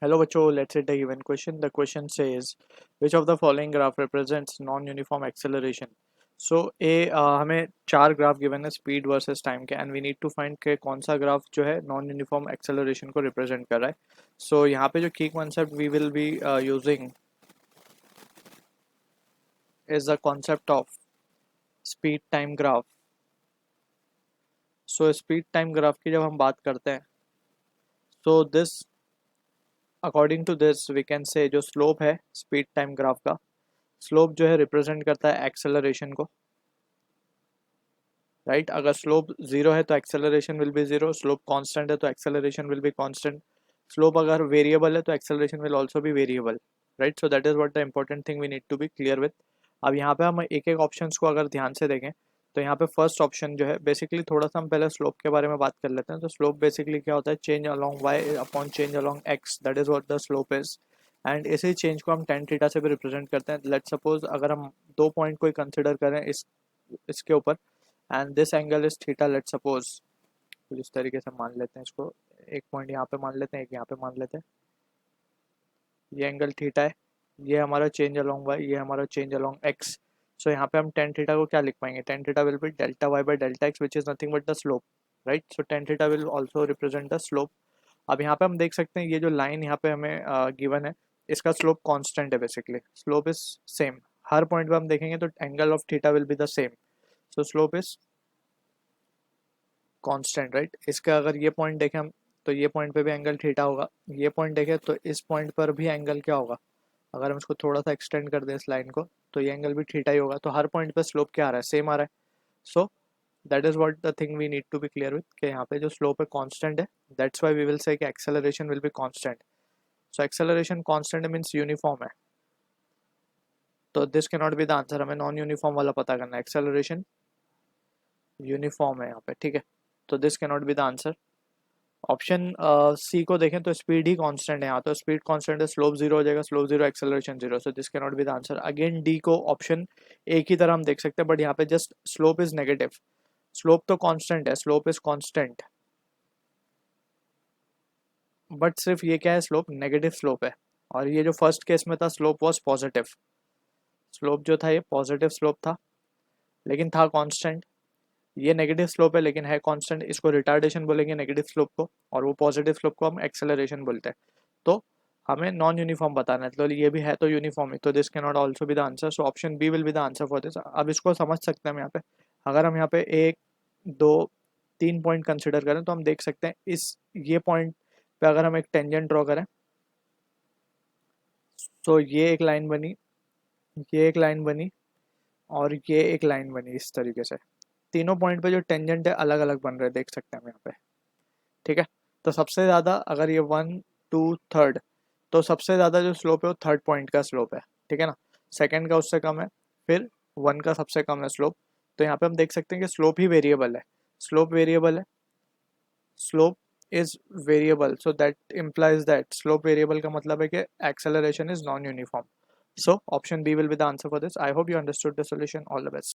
Hello बच्चों, let's hit a given question. The question says, which of the following graph represents non-uniform acceleration? So A हमें चार graph given है speed versus time के and we need to find के कौन सा graph जो है नॉन यूनिफॉर्म एक्सेलरेशन को रिप्रेजेंट कर रहा है. सो यहाँ पे जो की concept we will be using is the concept of speed time graph. So speed time graph की जब हम बात करते हैं तो this according to this we can say जो स्लोप है स्पीड टाइम ग्राफ का, स्लोप जो है रिप्रेजेंट करता है एक्सेलरेशन को, राइट. अगर स्लोप जीरो है तो acceleration will be zero, slope constant है तो acceleration will be constant, slope अगर वेरिएबल है तो acceleration will also be variable, right. So that is what the important thing we need to be clear with. अब यहाँ पे हम एक एक ऑप्शंस को अगर ध्यान से देखें तो यहाँ पे फर्स्ट ऑप्शन जो है बेसिकली, थोड़ा सा हम पहले स्लोप के बारे में बात कर लेते हैं. तो स्लोप बेसिकली क्या होता है, change along y upon change along x, that is what the slope is. And इसी चेंज को हम टेन थीटा से भी रिप्रेजेंट करते हैं. लेट्स सपोज अगर हम दो पॉइंट को कंसिडर करें इसके ऊपर, and this angle is theta, let's suppose. तो इस तरीके से मान लेते हैं इसको, एक पॉइंट यहाँ पे मान लेते हैं, एक यहाँ पे मान लेते हैं. ये एंगल थीटा है, ये हमारा चेंज अलोंग वाई, ये हमारा चेंज अलोंग एक्स. सो यहाँ पे हम टेन थीटा को क्या लिख पाएंगे, tan theta will be delta y by delta x which is nothing but the slope, right. So tan theta will also represent the slope. अब यहाँ पे हम देख सकते हैं ये जो लाइन यहाँ पे हमें गिवन है, इसका स्लोप कांस्टेंट है. Basically slope is same, her point पे हम देखेंगे तो angle of theta will be the same. So slope is constant, right. इसका अगर ये पॉइंट देखें हम तो ये पॉइंट पे भी एंगल थीटा होगा, ये पॉइंट देखें तो इस पॉइंट पर भी एंगल क्या होगा, अगर हम इसको थोड़ा सा एक्सटेंड कर दें इस लाइन को तो ये एंगल भी थीटा ही होगा. तो हर पॉइंट पे स्लोप क्या आ रहा है, सेम आ रहा है. So that is what the thing we need to be clear with, कि यहाँ पे जो स्लोप है कांस्टेंट है, that's why we will say कि acceleration will be constant. So acceleration constant means uniform है, तो this can not be the answer. हमें नॉन यूनिफॉर्म वाला पता करना है, एक्सेलरेशन यूनिफॉर्म है यहाँ पे, ठीक है. तो this can not be the answer. Option C को देखें तो स्पीड ही कांस्टेंट है यहाँ, तो स्पीड कांस्टेंट है, स्लोप जीरो हो जाएगा, slope zero acceleration zero. So this can not be the answer. Again D को ऑप्शन ए की तरह हम देख सकते हैं, बट यहाँ पे just slope is negative. Slope तो कांस्टेंट है, स्लोप इज कांस्टेंट, बट सिर्फ ये क्या है, स्लोप नेगेटिव स्लोप है. और ये जो फर्स्ट केस में था स्लोप वॉज पॉजिटिव, स्लोप जो था ये पॉजिटिव स्लोप था लेकिन था कांस्टेंट. ये नेगेटिव स्लोप है लेकिन है कांस्टेंट, इसको रिटार्डेशन बोलेंगे नेगेटिव स्लोप को, और वो पॉजिटिव स्लोप को हम एक्सेलरेशन बोलते हैं. तो हमें नॉन यूनिफॉर्म बताना है, तो ये भी है तो यूनिफॉर्म है, तो this can not also be the answer. So option B will be the answer for this. अब इसको समझ सकते हैं हम यहाँ पे, अगर हम यहाँ पे एक दो तीन पॉइंट कंसिडर करें तो हम देख सकते हैं इस ये पॉइंट पे अगर हम एक टेंजेंट ड्रॉ करें तो ये एक लाइन बनी, ये एक लाइन बनी और ये एक लाइन बनी. इस तरीके से तीनों पॉइंट पे जो टेंजेंट है अलग अलग बन रहे हैं, देख सकते हैं हम यहाँ पे, ठीक है. तो सबसे ज़्यादा अगर ये वन टू थर्ड, तो सबसे ज़्यादा जो स्लोप है वो थर्ड पॉइंट का स्लोप है, ठीक है ना. सेकंड का उससे कम है, फिर वन का सबसे कम है स्लोप. तो यहाँ पे हम देख सकते हैं कि स्लोप ही वेरिएबल है, स्लोप वेरिएबल है, slope is variable. So that implies that slope variable का मतलब है कि acceleration is non uniform. So option B will be the answer for this. I hope you understood the solution. All the best.